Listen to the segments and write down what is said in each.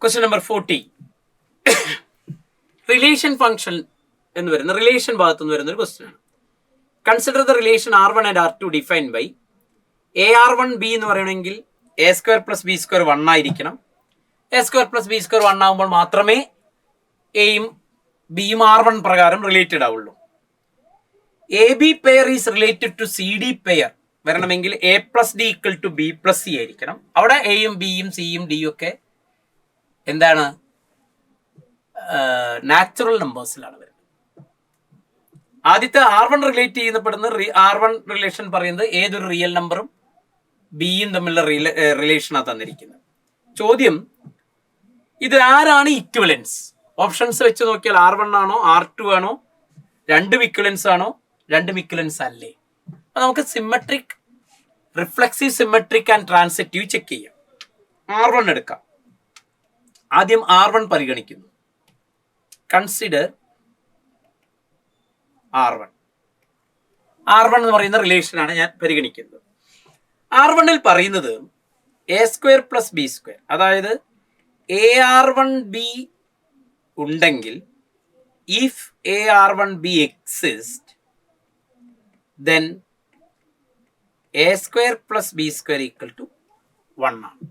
Question number 40. Relation function എന്ന് വരുന്ന relation ഭാഗത്ത് നിന്ന് വരുന്ന ഒരു ക്വസ്റ്റ്യൻ ആണ്. Consider the relation R1 and R2 defined by AR1B എന്ന് പറയണമെങ്കിൽ A² + B² 1 ആയിരിക്കണം. A² + B² 1 ആകുമ്പോൾ മാത്രമേ എയും ബിയും R1 പ്രകാരം റിലേറ്റഡ് ആവുള്ളൂ. AB pair is related to CD pair വരണമെങ്കിൽ A + D = B + C ആയിരിക്കണം. അവിടെ എയും ബിയും സിയും ഡിയും ഒക്കെ എന്താണ്, നാച്ചുറൽ നമ്പേഴ്സിലാണ് വരുന്നത്. ആദ്യത്തെ R1 റിലേറ്റ് ചെയ്യപ്പെടുന്ന R1 റിലേഷൻ പറയുന്നത് ഏതൊരു റിയൽ നമ്പറും ബിയും തമ്മിലുള്ള റിലേഷനാണ് തന്നിരിക്കുന്നത്. ചോദ്യം, ഇത് ആരാണ് ഇക്വലൻസ്? ഓപ്ഷൻസ് വെച്ച് നോക്കിയാൽ R1 ആണോ R2 ആണോ, രണ്ടും ഇക്വലൻസ് ആണോ, രണ്ടും ഇക്വലൻസ് അല്ലേ? അപ്പൊ നമുക്ക് symmetric, reflexive, symmetric and transitive check ചെയ്യാം. R1 എടുക്കാം. ആദ്യം R1 പരിഗണിക്കുന്നു. കൺസിഡർ R1 എന്ന് പറയുന്ന റിലേഷനാണ് ഞാൻ പരിഗണിക്കുന്നത്. R1 പറയുന്നത് A² + B², അതായത് AR1B ഉണ്ടെങ്കിൽ if AR1B exist then A² + B² = 1 ആണ്.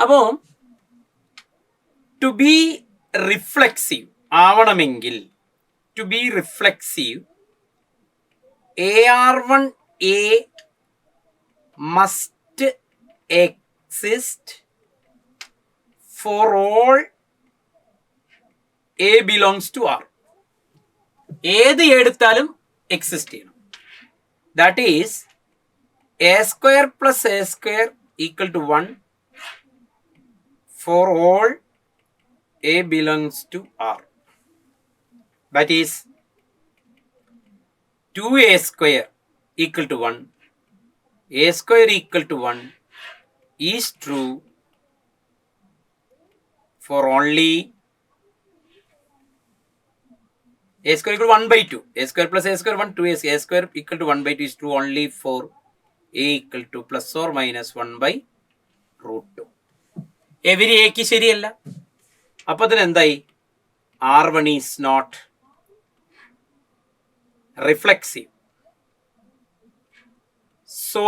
അപ്പോൾ ടു ബി റിഫ്ലെക്സീവ് ആവണമെങ്കിൽ, to be reflexive AR1A must exist for all A belongs to R. ഏത് എടുത്താലും എക്സിസ്റ്റ് ചെയ്യണം. That is A² + A² = 1 for all A belongs to R. That is 2A² = 1, A² = 1 is true for only A² = 1/2. A² + A² 1, 2A. A² = 1/2 is true only for A = ±1/√2. Every എക്ക് ശരിയല്ല. അപ്പൊ അതിന് എന്തായി? R1 is not reflexive, so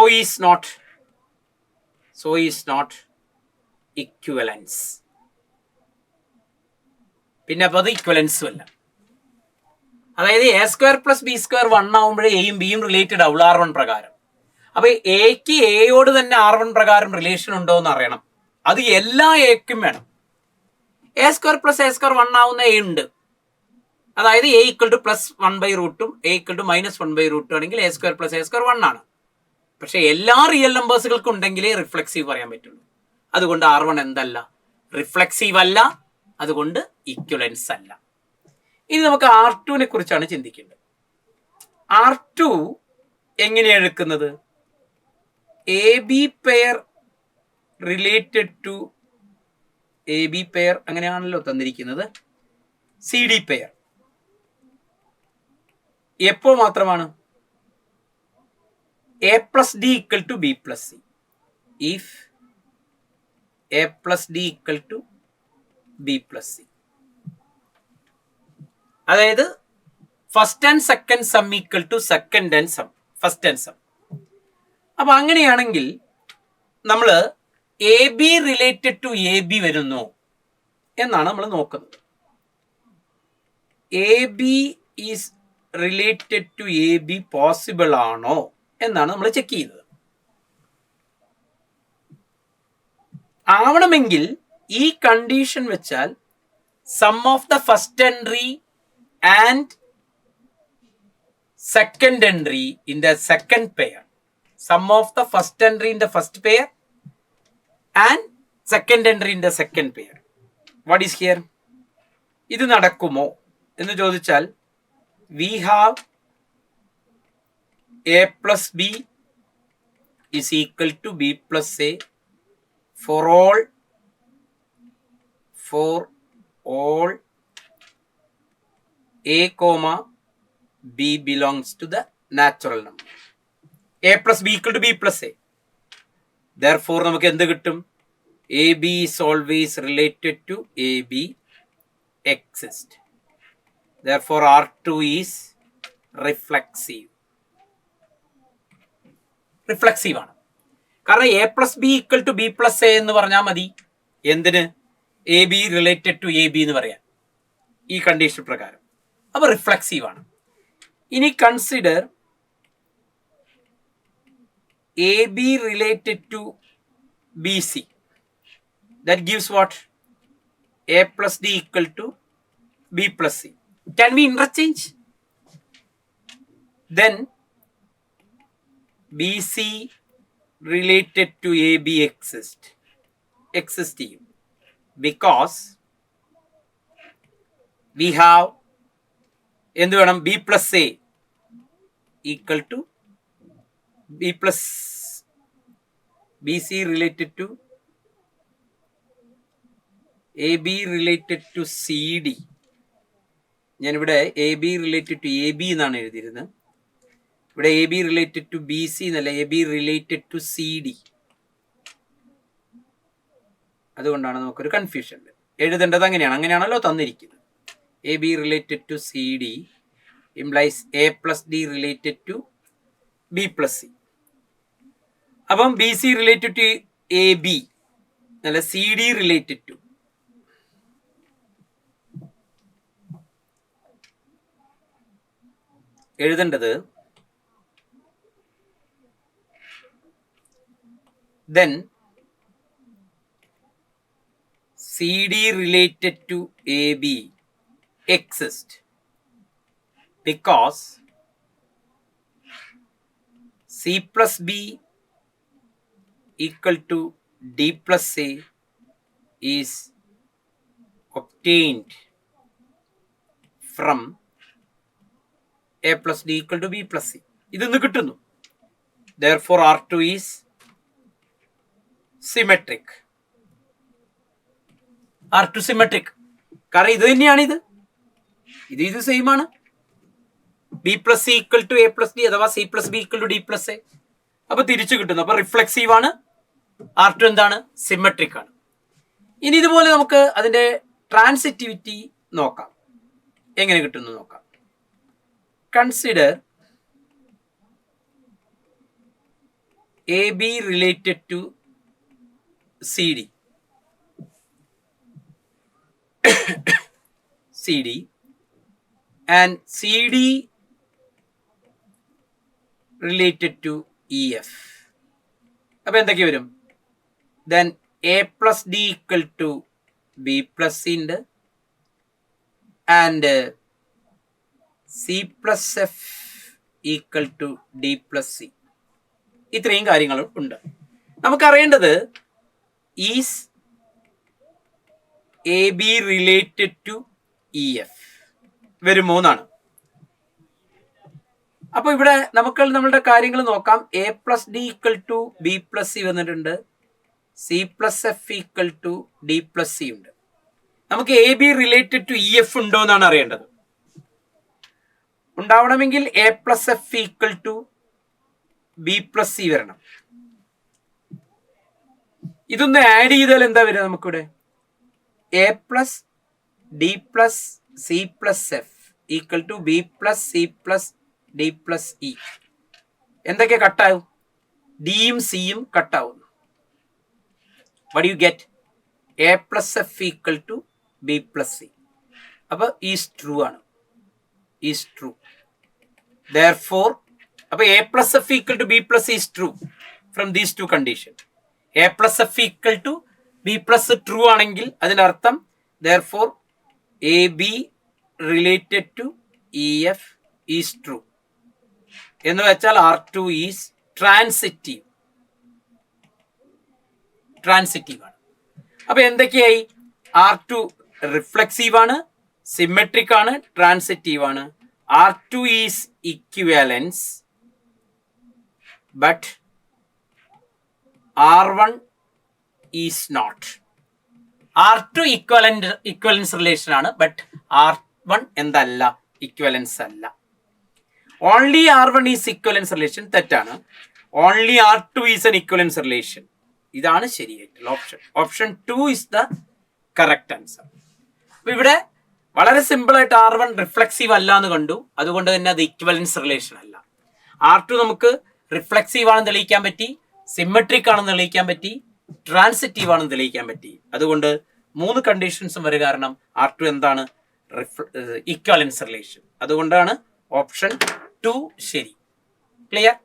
is not equivalence. പിന്നെ അപ്പൊ അത് ഇക്വലൻസും അല്ല. അതായത് A² + B² 1 ആവുമ്പോഴേ എയും ബിയും റിലേറ്റഡ് ആവുള്ളൂ R1 പ്രകാരം. അപ്പൊ എക്ക് എയോട് തന്നെ R1 പ്രകാരം റിലേഷൻ ഉണ്ടോ എന്ന് അറിയണം. അത് എല്ലാ എക്കും വേണം. A² + A² 1 ആവുന്ന എ ഉണ്ട്. അതായത് A = +1/√ഉം A = -1/√ഉം ആണെങ്കിൽ A² + A² 1 ആണ്. പക്ഷെ എല്ലാ റിയൽ നമ്പേഴ്സുകൾക്കും ഉണ്ടെങ്കിലേ റിഫ്ലെക്സീവ് പറയാൻ പറ്റുള്ളൂ. അതുകൊണ്ട് R1 എന്തല്ല? റിഫ്ലെക്സീവ് അല്ല, അതുകൊണ്ട് ഇക്വലൻസ് അല്ല. ഇനി നമുക്ക് R2 കുറിച്ചാണ് ചിന്തിക്കേണ്ടത്. R2 എങ്ങനെയാണ് എടുക്കുന്നത്? AB pair related to AB pair അങ്ങനെയാണല്ലോ തന്നിരിക്കുന്നത്. CD പെയർ എപ്പോ മാത്രമാണ്? A + D = B + C. If A + D = B + C, അതായത് first and second sum = second and sum, first and sum. അപ്പൊ അങ്ങനെയാണെങ്കിൽ നമ്മൾ AB റിലേറ്റഡ് ടു AB വരുന്നു എന്നാണ് നമ്മൾ നോക്കുന്നത്. AB is related to AB possible ആണോ എന്നാണ് നമ്മൾ ചെക്ക് ചെയ്യുന്നത്. ആവണമെങ്കിൽ ഈ കണ്ടീഷൻ വെച്ചാൽ sum of the first entry and second entry in the second pair, sum of the first entry in the first pair and second entry in the second pair. What is here? ഇത് നടക്കുമോ എന്ന് ചോദിച്ചാൽ we have A + B = B + A for all A, B belongs to the natural number. A + B = B + A. Therefore നമുക്ക് എന്ത് കിട്ടും? AB is always related to AB exist. Therefore, R2 is reflexive. Reflexive ആണ്. കാരണം A plus B equal to B plus A എന്ന് പറഞ്ഞാൽ മതി. എന്തിന്? A B related to A B എന്ന് പറയാൻ, ഈ കണ്ടീഷൻ പ്രകാരം. അപ്പൊ റിഫ്ലക്സീവ് ആണ്. ഇനി consider A B related to B C. That gives what? A plus D equal to B plus C. Can we interchange? then BC related to AB exist because we have എന്ത് വേണം? B plus A equal to B plus BC related to AB related to CD. ഞാനിവിടെ AB related to AB എന്നാണ് എഴുതിയിരുന്നത്. ഇവിടെ A B related to B C എന്നല്ല, A B related to C D. അതുകൊണ്ടാണ് നമുക്കൊരു കൺഫ്യൂഷൻ. എഴുതേണ്ടത് അങ്ങനെയാണല്ലോ തന്നിരിക്കുന്നത്. A B related to C D implies A plus D related to B plus C. അപ്പം B C related to A B അല്ല, C D related to എഴുതേണ്ടത്. Then CD related to AB exist because C plus B equal to D plus A is obtained from A plus D equal to B plus C. ഇതൊന്ന് കിട്ടുന്നു. Therefore R2 is symmetric. R2 symmetric. കാരണം ഇത് തന്നെയാണ് ഇത് same ആണ്. B plus C equal to A plus D അഥവാ C plus B equal to D plus A. അപ്പൊ തിരിച്ചു കിട്ടുന്നു. അപ്പൊ റിഫ്ലെക്സീവ് ആണ്. R2 എന്താണ്? സിമെട്രിക് ആണ്. ഇനി ഇതുപോലെ നമുക്ക് അതിന്റെ ട്രാൻസിറ്റിവിറ്റി നോക്കാം. എങ്ങനെ കിട്ടുന്നു നോക്കാം. Consider A B related to CD and CD related to EF. അപ്പൊ എന്തൊക്കെ വരും? then A plus D equal to B plus C ഉണ്ട് and C plus F equal to D plus C. ഇത്രയും കാര്യങ്ങളും ഉണ്ട്. നമുക്കറിയേണ്ടത് is AB related to EF വരുമോ എന്നാണ്. അപ്പൊ ഇവിടെ നമുക്ക് നമ്മളുടെ കാര്യങ്ങൾ നോക്കാം. A plus D equal to B plus C വന്നിട്ടുണ്ട്. C plus F equal to D plus C ഉണ്ട്. നമുക്ക് A B related to E F ഉണ്ടോ എന്നാണ് അറിയേണ്ടത്. ഉണ്ടാവണമെങ്കിൽ A plus F equal to B plus C വരണം. ഇതൊന്ന് ആഡ് ചെയ്താൽ എന്താ വരിക? നമുക്കിവിടെ A plus D plus C plus F equal to B plus C plus D plus E. എന്തൊക്കെ കട്ടാവും? ഡിയും സിയും കട്ടാവുന്നു. what do you get? A plus F equal to B plus C. അപ്പൊ ഈസ് ട്രൂ ആണ്. Is true. therefore അപ്പൊ A plus F equal to B plus C is true from these two conditions. A plus F equal to B plus true ആണെങ്കിൽ അതിന്റെ അർത്ഥം therefore AB related to EF is true എന്ന് വെച്ചാൽ R2 is transitive. Transitive ആണ്. അപ്പൊ എന്തൊക്കെയായി? R2 reflexive ആണ്, symmetric ആണ്, ട്രാൻസിറ്റീവ് ആണ്. R2 is equivalence but R1 is not. R2 equivalence relation ആണ്, ബട്ട് R1 എന്തല്ല? ഇക്വലൻസ് അല്ല. Only R1 is equivalence relation തെറ്റാണ്. Only R2 is an equivalence relation ഇതാണ് ശരിയായിട്ടുള്ള option. Option 2 is the correct answer. അപ്പൊ ഇവിടെ വളരെ സിമ്പിൾ ആയിട്ട് R1 റിഫ്ലെക്സീവ് അല്ല എന്ന് കണ്ടു. അതുകൊണ്ട് തന്നെ അത് ഇക്വലൻസ് റിലേഷൻ അല്ല. R2 നമുക്ക് റിഫ്ലെക്സീവ് ആണെന്ന് തെളിയിക്കാൻ പറ്റി, സിമെട്രിക് ആണെന്ന് തെളിയിക്കാൻ പറ്റി, ട്രാൻസിറ്റീവ് ആണെന്ന് തെളിയിക്കാൻ പറ്റി. അതുകൊണ്ട് 3 കണ്ടീഷൻസും വരും. കാരണം R2 എന്താണ്? ഇക്വലൻസ് റിലേഷൻ. അതുകൊണ്ടാണ് ഓപ്ഷൻ 2 ശരി. ക്ലിയർ?